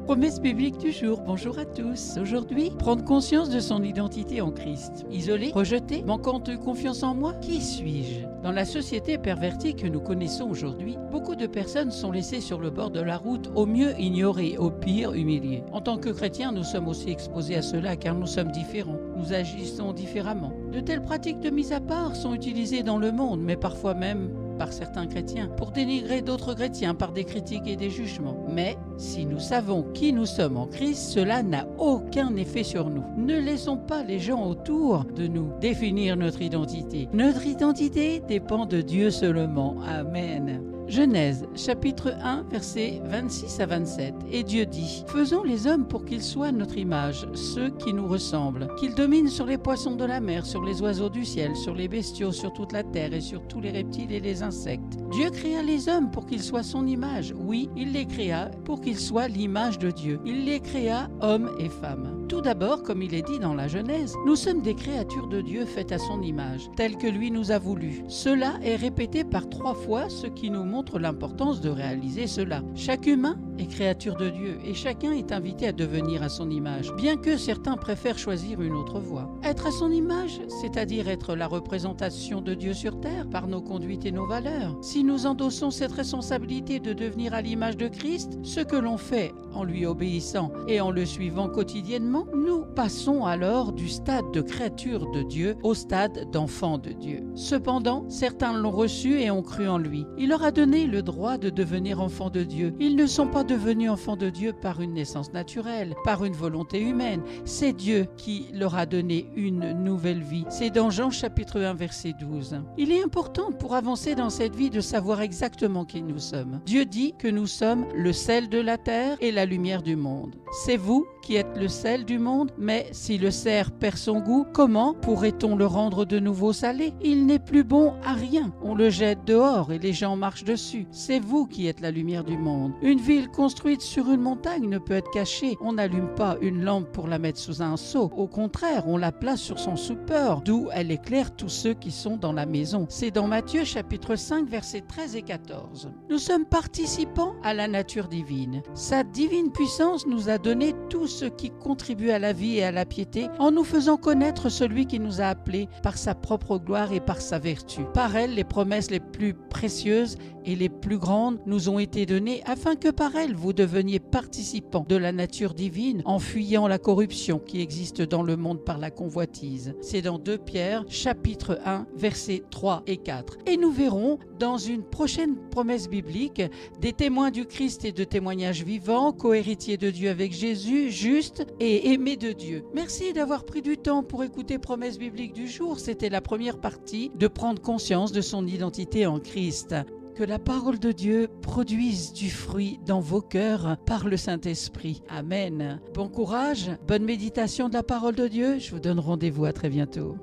Promesse biblique du jour, bonjour à tous. Aujourd'hui, prendre conscience de son identité en Christ. Isolé, rejeté, manquant de confiance en moi, qui suis-je? Dans la société pervertie que nous connaissons aujourd'hui, beaucoup de personnes sont laissées sur le bord de la route, au mieux ignorées, au pire humiliées. En tant que chrétiens, nous sommes aussi exposés à cela car nous sommes différents, nous agissons différemment. De telles pratiques de mise à part sont utilisées dans le monde, mais parfois même par certains chrétiens, pour dénigrer d'autres chrétiens par des critiques et des jugements. Mais si nous savons qui nous sommes en Christ, cela n'a aucun effet sur nous. Ne laissons pas les gens autour de nous définir notre identité. Notre identité dépend de Dieu seulement. Amen. Genèse, chapitre 1, versets 26 à 27. Et Dieu dit, « Faisons les hommes pour qu'ils soient notre image, ceux qui nous ressemblent, qu'ils dominent sur les poissons de la mer, sur les oiseaux du ciel, sur les bestiaux, sur toute la terre et sur tous les reptiles et les insectes. » Dieu créa les hommes pour qu'ils soient son image. Oui, il les créa pour qu'ils soient l'image de Dieu. Il les créa hommes et femmes. Tout d'abord, comme il est dit dans la Genèse, nous sommes des créatures de Dieu faites à son image, telles que lui nous a voulu. Cela est répété par 3 fois, ce qui nous montre l'importance de réaliser cela. Chaque humain est créature de Dieu et chacun est invité à devenir à son image, bien que certains préfèrent choisir une autre voie. Être à son image, c'est-à-dire être la représentation de Dieu sur terre par nos conduites et nos valeurs. Si nous endossons cette responsabilité de devenir à l'image de Christ, ce que l'on fait en lui obéissant et en le suivant quotidiennement, nous passons alors du stade de créature de Dieu au stade d'enfant de Dieu. Cependant, certains l'ont reçu et ont cru en lui. Il leur a donné le droit de devenir enfants de Dieu. Ils ne sont pas devenus enfants de Dieu par une naissance naturelle, par une volonté humaine. C'est Dieu qui leur a donné une nouvelle vie. C'est dans Jean chapitre 1 verset 12. Il est important pour avancer dans cette vie de savoir exactement qui nous sommes. Dieu dit que nous sommes le sel de la terre et la lumière du monde. C'est vous qui êtes le sel du monde, mais si le cerf perd son goût, comment pourrait-on le rendre de nouveau salé? Il n'est plus bon à rien. On le jette dehors et les gens marchent dessus. C'est vous qui êtes la lumière du monde. Une ville construite sur une montagne ne peut être cachée. On n'allume pas une lampe pour la mettre sous un seau. Au contraire, on la place sur son soupeur, d'où elle éclaire tous ceux qui sont dans la maison. C'est dans Matthieu chapitre 5 versets 13 et 14. Nous sommes participants à la nature divine. Sa divine puissance nous a donné tout ce qui contribue à la vie et à la piété en nous faisant connaître celui qui nous a appelés par sa propre gloire et par sa vertu. Par elle, les promesses les plus précieuses et les plus grandes nous ont été données afin que par elles vous deveniez participants de la nature divine en fuyant la corruption qui existe dans le monde par la convoitise. C'est dans 2 Pierre chapitre 1 versets 3 et 4. Et nous verrons dans une prochaine promesse biblique des témoins du Christ et de témoignages vivants, co-héritiers de Dieu avec Jésus, justes et aimés de Dieu. Merci d'avoir pris du temps pour écouter Promesse biblique du jour. C'était la première partie de prendre conscience de son identité en Christ. Que la parole de Dieu produise du fruit dans vos cœurs par le Saint-Esprit. Amen. Bon courage, bonne méditation de la parole de Dieu. Je vous donne rendez-vous à très bientôt.